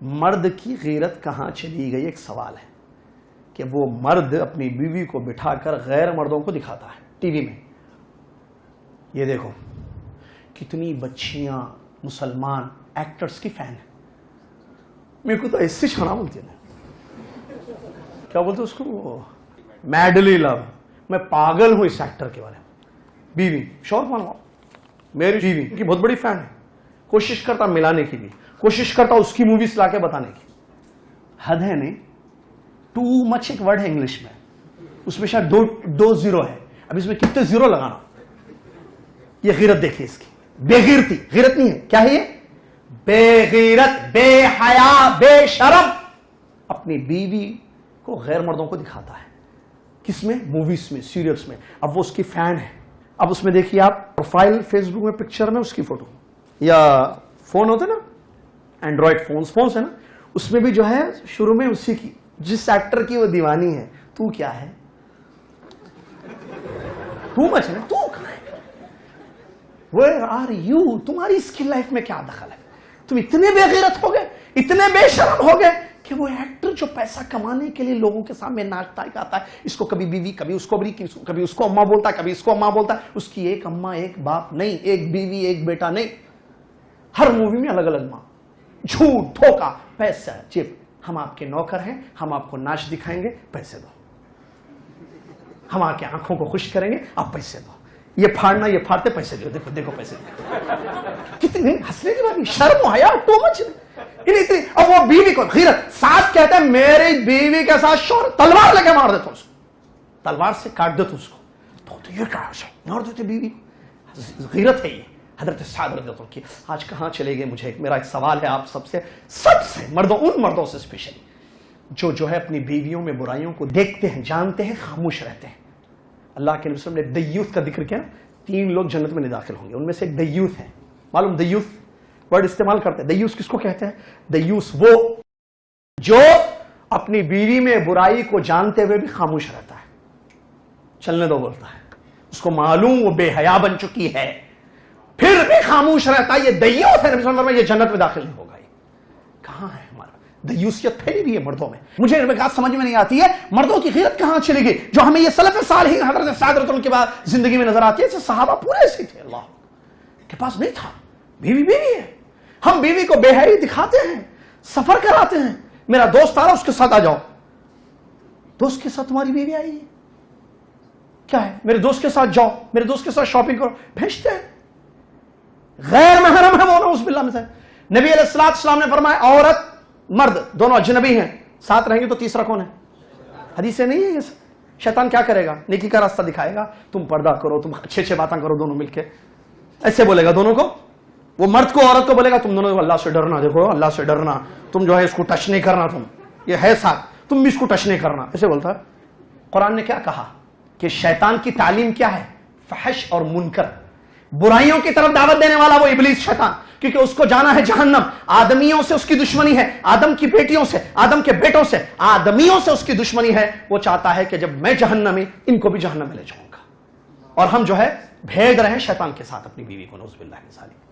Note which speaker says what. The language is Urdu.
Speaker 1: مرد کی غیرت کہاں چلی گئی؟ ایک سوال ہے کہ وہ مرد اپنی بیوی کو بٹھا کر غیر مردوں کو دکھاتا ہے ٹی وی میں. یہ دیکھو کتنی بچیاں مسلمان ایکٹرز کی فین ہیں. میرے کو تو ایسی چھانا بولتی ہے، کیا بولتے اس کو، میڈلی لو. میں پاگل ہوں اس ایکٹر کے بارے میں. بیوی شور مانو، میری بیوی کی بہت بڑی فین ہے. کوشش کرتا ملانے کی بھی، کوشش کرتا اس کی موویز لا کے بتانے کی. حد ہے نہیں، ٹو مچ ایک ورڈ ہے انگلش میں، اس میں شاید دو زیرو ہے. اب اس میں کتنے زیرو لگانا. یہ غیرت دیکھیے اس کی، بے غیرتی. غیرت نہیں ہے، کیا ہے یہ؟ بے غیرت، بے حیا، بے شرم. اپنی بیوی کو غیر مردوں کو دکھاتا ہے. کس میں؟ موویز میں، سیریلز میں. اب وہ اس کی فین ہے. اب اس میں دیکھیے آپ پروفائل فیس بک میں پکچر میں اس کی فوٹو، یا فون ہوتے نا اینڈرائڈ فونس ہے نا، اس میں بھی جو ہے شروع میں اسی کی، جس ایکٹر کی وہ دیوانی ہے. تو کیا ہے؟ تو مچ ہے، تو کہاں ہے؟ Where are you؟ تمہاری اس کی لائف میں کیا دخل ہے؟ تم اتنے بے غیرت ہو گئے، اتنے بے شرم ہو گئے کہ وہ ایکٹر جو پیسہ کمانے کے لیے لوگوں کے سامنے ناچتا گاتا ہے، اس کو کبھی بیوی، کبھی اس کو کبھی اس کو اماں بولتا ہے، کبھی اس کو اماں بولتا ہے. اس کی ایک اماں، ایک باپ نہیں، ایک بیوی، ایک بیٹا نہیں، ہر مووی میں الگ الگ ماں. جھوٹ، دھوکا، پیسہ، چپ. ہم آپ کے نوکر ہیں، ہم آپ کو ناچ دکھائیں گے، پیسے دو. ہم آپ کی آنکھوں کو خوش کریں گے، آپ پیسے دو. یہ پھاڑنا، یہ پھاڑتے، پیسے دو. دیکھو دیکھو پیسے دو. کتنی ہنسنے کی بات، شرم و حیا ٹو مچ. اب وہ بیوی کو غیرت ساتھ کہتے ہیں، میری بیوی کے ساتھ شور، تلوار لے کے مار دیتا اس کو، تلوار سے کاٹ دیتا اس کو. تو یہ کیا مار دیتے بیوی کو؟ غیرت ہے یہ. حضرت سعد رضی اللہ عنہ کی آج کہاں چلے گئے؟ مجھے میرا ایک سوال ہے آپ سب سے مردوں، ان مردوں سے اسپیشلی جو ہے اپنی بیویوں میں برائیوں کو دیکھتے ہیں، جانتے ہیں، خاموش رہتے ہیں. اللہ کے نبی صلی اللہ علیہ وسلم نے دیوث کا ذکر کیا. 3 لوگ جنت میں نہیں داخل ہوں گے، ان میں سے ایک دیوث ہے. معلوم دیوث ورڈ استعمال کرتے ہیں. دیوث کس کو کہتے ہیں؟ دیوث وہ جو اپنی بیوی میں برائی کو جانتے ہوئے بھی خاموش رہتا ہے، چلنے دو بولتا ہے. اس کو معلوم وہ بے حیا بن چکی ہے، پھر بھی خاموش رہتا ہے. یہ دیوث ہے. نبی صلی اللہ علیہ وسلم یہ جنت میں داخل نہیں ہوگا. کہاں ہے ہمارا دیوسیت؟ پھیلی ہوئی ہے مردوں میں. مجھے بات سمجھ میں نہیں آتی ہے، مردوں کی غیرت کہاں چلی گئی جو ہمیں یہ سلف صالحین حضرت سعد رضی اللہ عنہ کے بعد زندگی میں نظر آتی ہے. صحابہ پورے ایسے تھے، اللہ کے پاس نہیں تھا. بیوی ہے. ہم بیوی کو بے حیائی دکھاتے ہیں، سفر کراتے ہیں. میرا دوست آ رہا، اس کے ساتھ آ جاؤ. دوست کے ساتھ تمہاری بیوی آئی ہے، کیا ہے؟ میرے دوست کے ساتھ جاؤ، میرے دوست کے ساتھ شاپنگ کرو. بھیجتے ہیں. غیر محرم ہے وہ، نعوذ باللہ میں سے. نبی علیہ السلام نے فرمایا عورت مرد دونوں اجنبی ہیں، ساتھ رہیں گے تو تیسرا کون ہے؟ حدیث نہیں ہے یہ. شیطان کیا کرے گا؟ نیکی کا راستہ دکھائے گا. تم پردہ کرو، تم اچھے باتیں کرو دونوں مل کے. ایسے بولے گا دونوں کو. وہ مرد کو عورت کو بولے گا تم دونوں اللہ سے ڈرنا، دیکھو اللہ سے ڈرنا، تم جو ہے اس کو ٹچ نہیں کرنا، تم یہ ہے ساتھ، تم بھی اس کو ٹچ نہیں کرنا. ایسے بولتا ہے. قرآن نے کیا کہا کہ شیطان کی تعلیم کیا ہے؟ فحش اور منکر، برائیوں کی طرف دعوت دینے والا وہ ابلیس شیطان. کیونکہ اس کو جانا ہے جہنم. آدمیوں سے اس کی دشمنی ہے، آدم کی بیٹیوں سے، آدم کے بیٹوں سے، آدمیوں سے اس کی دشمنی ہے. وہ چاہتا ہے کہ جب میں جہنمی، ان کو بھی جہنم میں لے جاؤں گا. اور ہم جو ہے بھیج رہے ہیں شیطان کے ساتھ اپنی بیوی کو، نعوذ باللہ من ذالک.